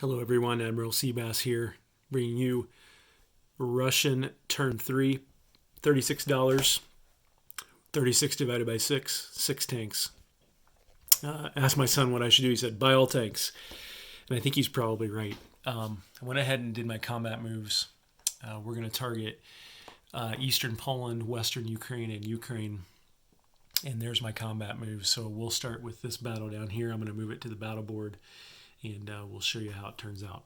Hello everyone, Admiral Seabass here, bringing you Russian turn 3, $36, 36 divided by 6, 6 tanks. Asked my son what I should do. He said, buy all tanks. And I think he's probably right. I went ahead and did my combat moves. We're going to target Eastern Poland, Western Ukraine, and Ukraine. And there's my combat moves. So we'll start with this battle down here. I'm going to move it to the battle board, and we'll show you how it turns out.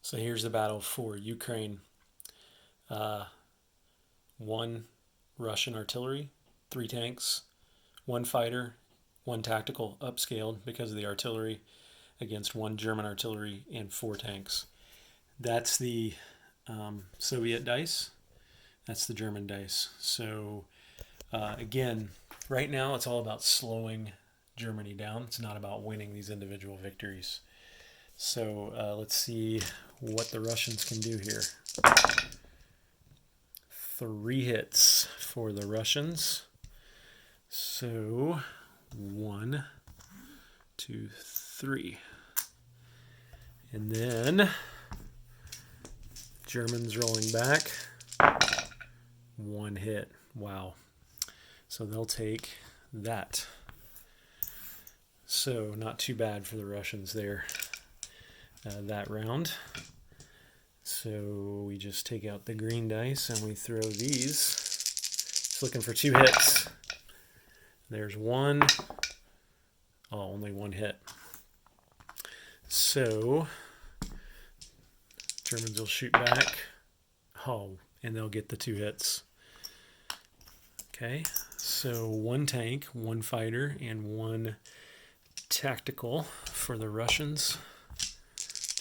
So here's the battle for Ukraine. 1 Russian artillery, 3 tanks, 1 fighter, 1 tactical upscaled because of the artillery against 1 German artillery and 4 tanks. That's the Soviet dice. That's the German dice. So again, right now it's all about slowing Germany down. It's not about winning these individual victories. So let's see what the Russians can do here. 3 hits for the Russians. So 1, 2, 3. And then Germans rolling back. 1 hit. Wow. So they'll take that. So not too bad for the Russians there. That round. So we just take out the green dice and we throw these. It's looking for 2 hits. There's 1. Oh, only 1 hit. So Germans will shoot back. Oh, and they'll get the 2 hits. Okay, so 1 tank, 1 fighter, and 1 tactical for the Russians.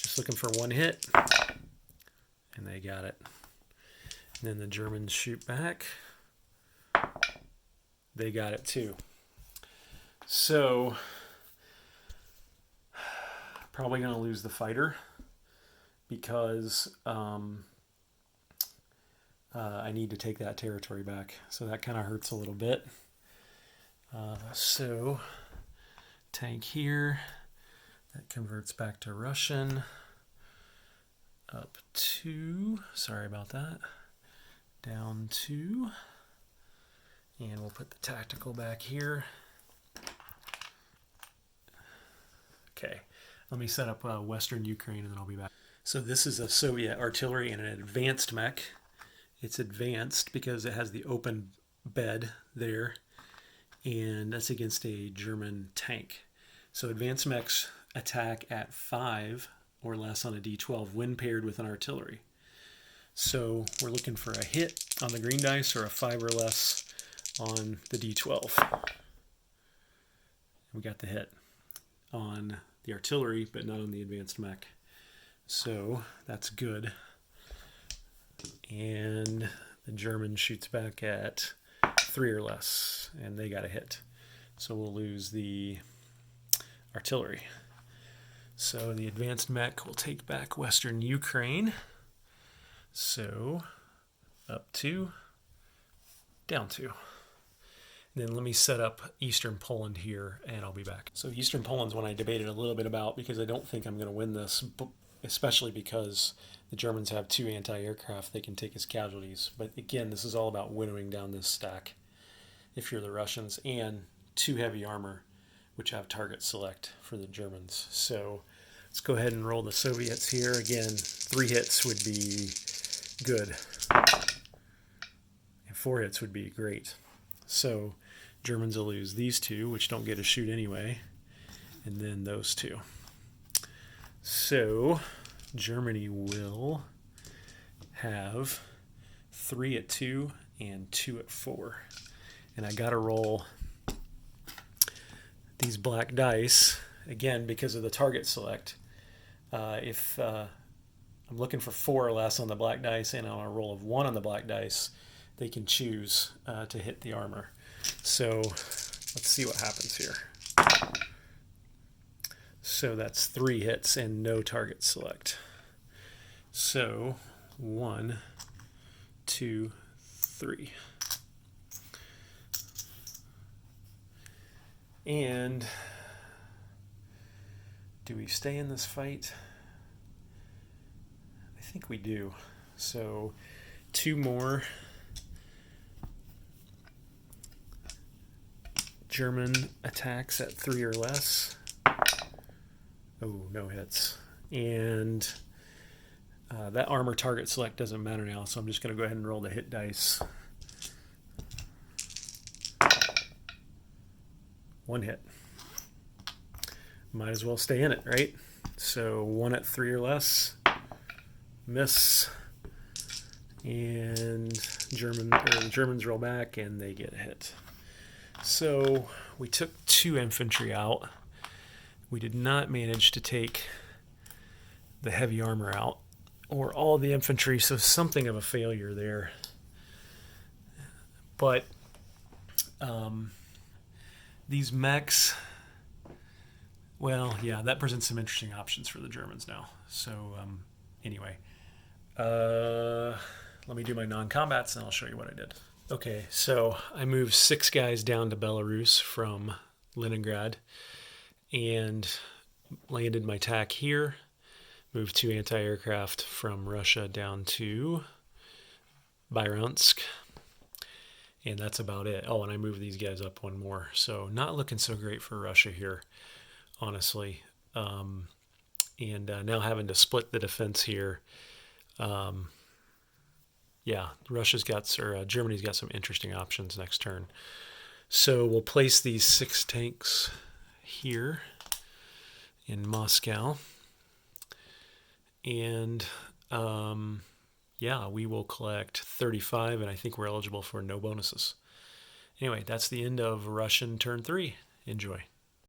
Just looking for 1 hit. And they got it. And then the Germans shoot back. They got it too. So, probably going to lose the fighter because I need to take that territory back. So that kind of hurts a little bit. So, tank here. That converts back to Russian. Up 2. Sorry about that. Down 2. And we'll put the tactical back here. Okay. Let me set up Western Ukraine and then I'll be back. So this is a Soviet artillery and an advanced mech. It's advanced because it has the open bed there. And that's against a German tank. So advanced mechs attack at 5 or less on a D12 when paired with an artillery. So we're looking for a hit on the green dice or a 5 or less on the D12. We got the hit on the artillery, but not on the advanced mech. So that's good. And the German shoots back at 3 or less, and they got a hit. So we'll lose the artillery. So the advanced mech will take back Western Ukraine. So up 2, down 2. And then let me set up Eastern Poland here and I'll be back. So Eastern Poland's one I debated a little bit about because I don't think I'm going to win this, especially because the Germans have 2 anti-aircraft they can take as casualties. But again, this is all about winnowing down this stack if you're the Russians, and 2 heavy armor, which have target select for the Germans. So let's go ahead and roll the Soviets here. Again, 3 hits would be good. And 4 hits would be great. So Germans will lose these 2, which don't get a shoot anyway. And then those 2. So Germany will have 3 at 2 and 2 at 4. And I got to roll these black dice, again, because of the target select. If I'm looking for 4 or less on the black dice and on a roll of 1 on the black dice, they can choose to hit the armor. So let's see what happens here. So that's 3 hits and no target select. So 1, 2, 3. And do we stay in this fight? think we do. So 2 more German attacks at 3 or less. Oh, no hits. And that armor target select doesn't matter now, so I'm just going to go ahead and roll the hit dice. 1 hit. Might as well stay in it, right? So 1 at 3 or less. Miss. And the Germans roll back and they get a hit. So we took 2 infantry out. We did not manage to take the heavy armor out or all the infantry, so something of a failure there. But these mechs, well, yeah, that presents some interesting options for the Germans now. So anyway, let me do my non-combats and I'll show you what I did. Okay, so I moved 6 guys down to Belarus from Leningrad and landed my TAC here. Moved 2 anti-aircraft from Russia down to Bryansk. And that's about it. Oh, and I moved these guys up 1 more. So not looking so great for Russia here, honestly. And now having to split the defense here. Yeah, Germany's got some interesting options next turn. So we'll place these 6 tanks here in Moscow. And yeah, we will collect 35, and I think we're eligible for no bonuses. Anyway, that's the end of Russian turn 3. Enjoy.